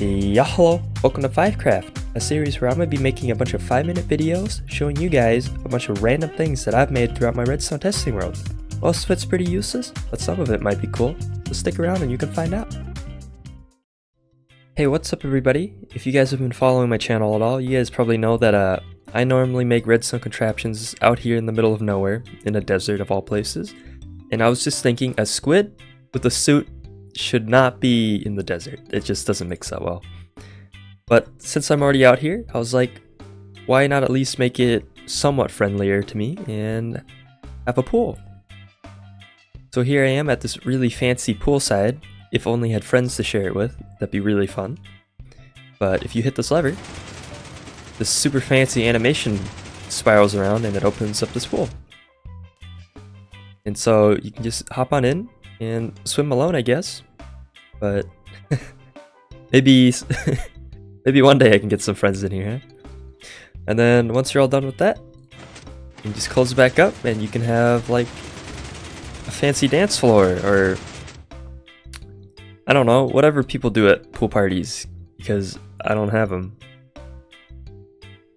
Yeah, hello, welcome to FiveCraft, a series where I'm going to be making a bunch of 5-minute videos showing you guys a bunch of random things that I've made throughout my redstone testing world. Most of it's pretty useless, but some of it might be cool, so stick around and you can find out. Hey, what's up everybody? If you guys have been following my channel at all, you guys probably know that I normally make redstone contraptions out here in the middle of nowhere, in a desert of all places. And I was just thinking, a squid with a suit should not be in the desert. It just doesn't mix that well. But since I'm already out here, I was like, why not at least make it somewhat friendlier to me and have a pool? So here I am at this really fancy poolside. If only I had friends to share it with, that'd be really fun. But if you hit this lever, this super fancy animation spirals around and it opens up this pool. And so you can just hop on in and swim alone, I guess. But maybe one day I can get some friends in here, huh? And then once you're all done with that, you can just close it back up and you can have like a fancy dance floor, or I don't know, whatever people do at pool parties, because I don't have them.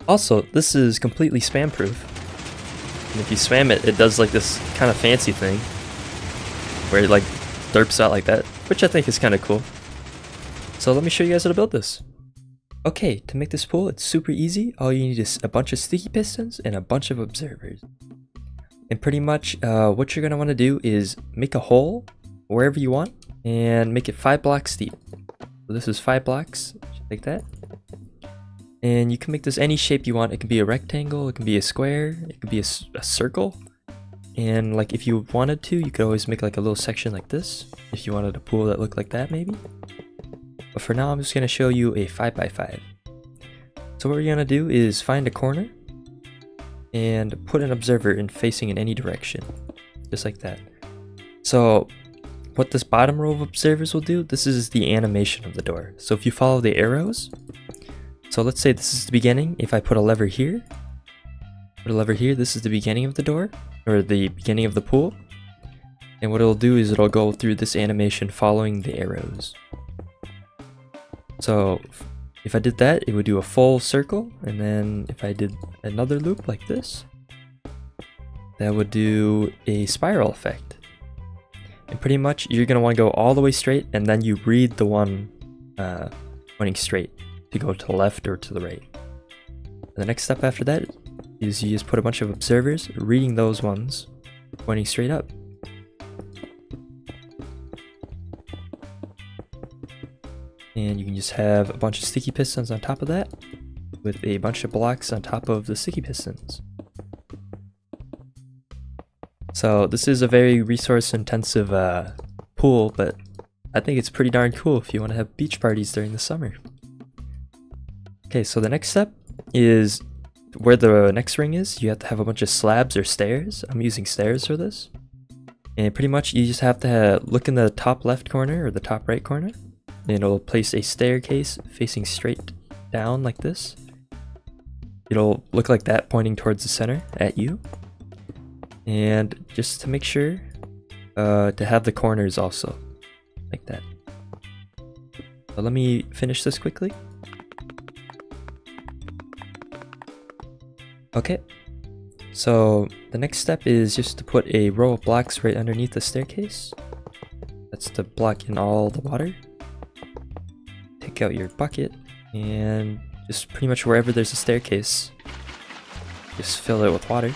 Also, this is completely spam proof. And if you spam it, it does like this kind of fancy thing where it like derps out like that, which I think is kind of cool. So let me show you guys how to build this. Okay, to make this pool, it's super easy. All you need is a bunch of sticky pistons and a bunch of observers. And pretty much what you're going to want to do is make a hole wherever you want and make it 5 blocks deep. So this is 5 blocks, like that. And you can make this any shape you want. It can be a rectangle, it can be a square, it could be a circle. And like if you wanted to, you could always make like a little section like this, if you wanted a pool that looked like that maybe. But for now, I'm just going to show you a 5x5. So what we're going to do is find a corner and put an observer in facing in any direction, just like that. So what this bottom row of observers will do, this is the animation of the door. So if you follow the arrows, so let's say this is the beginning. If I put a lever here, this is the beginning of the door, or the beginning of the pool. And what it'll do is it'll go through this animation following the arrows. So if I did that, it would do a full circle. And then if I did another loop like this, that would do a spiral effect. And pretty much you're going to want to go all the way straight, and then you read the one pointing straight to go to the left or to the right. And the next step after that is you just put a bunch of observers reading those ones pointing straight up. And you can just have a bunch of sticky pistons on top of that with a bunch of blocks on top of the sticky pistons. So this is a very resource intensive pool, but I think it's pretty darn cool if you want to have beach parties during the summer. Okay, so the next step is where the next ring is. You have to have a bunch of slabs or stairs. I'm using stairs for this. And pretty much you just have to look in the top left corner or the top right corner. And it'll place a staircase facing straight down like this. It'll look like that, pointing towards the center at you. And just to make sure to have the corners also like that. So let me finish this quickly. Okay, so the next step is just to put a row of blocks right underneath the staircase. That's to block in all the water. Take out your bucket and just pretty much wherever there's a staircase, just fill it with water.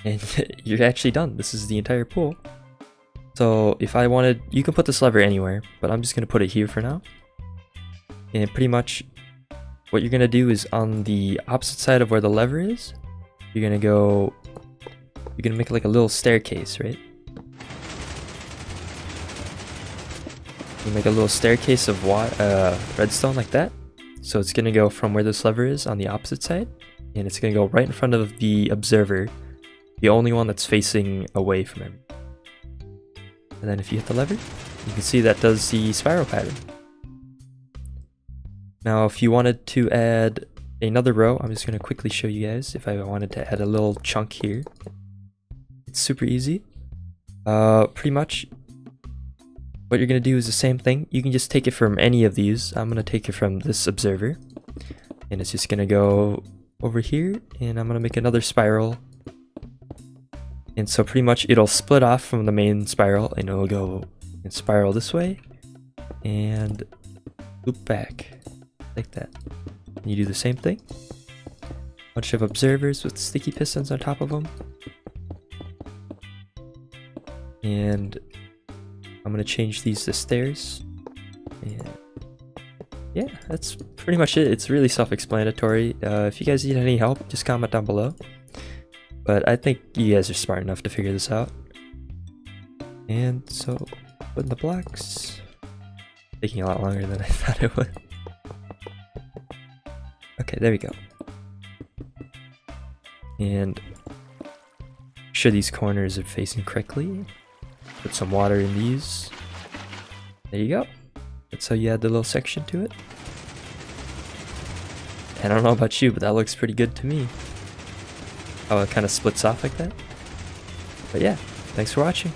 And you're actually done. This is the entire pool. So if I wanted, you can put this lever anywhere, but I'm just going to put it here for now. And pretty much what you're going to do is on the opposite side of where the lever is, you're going to make like a little staircase, right? You make a little staircase of redstone like that. So it's going to go from where this lever is on the opposite side, and it's going to go right in front of the observer, the only one that's facing away from him. And then if you hit the lever, you can see that does the spiral pattern. Now if you wanted to add another row, I'm just going to quickly show you guys if I wanted to add a little chunk here. It's super easy. Pretty much what you're going to do is the same thing. You can just take it from any of these. I'm going to take it from this observer. And it's just going to go over here. And I'm going to make another spiral. And so pretty much it'll split off from the main spiral. And it'll go and spiral this way. And loop back. Like that. And you do the same thing. Bunch of observers with sticky pistons on top of them. And I'm going to change these to stairs. And yeah, that's pretty much it. It's really self-explanatory. If you guys need any help, just comment down below. But I think you guys are smart enough to figure this out. And so, put in the blocks. Taking a lot longer than I thought it would. Okay, there we go. And make sure these corners are facing correctly. Put some water in these. There you go. That's how you add the little section to it. And I don't know about you, but that looks pretty good to me. How it kind of splits off like that. But yeah, thanks for watching.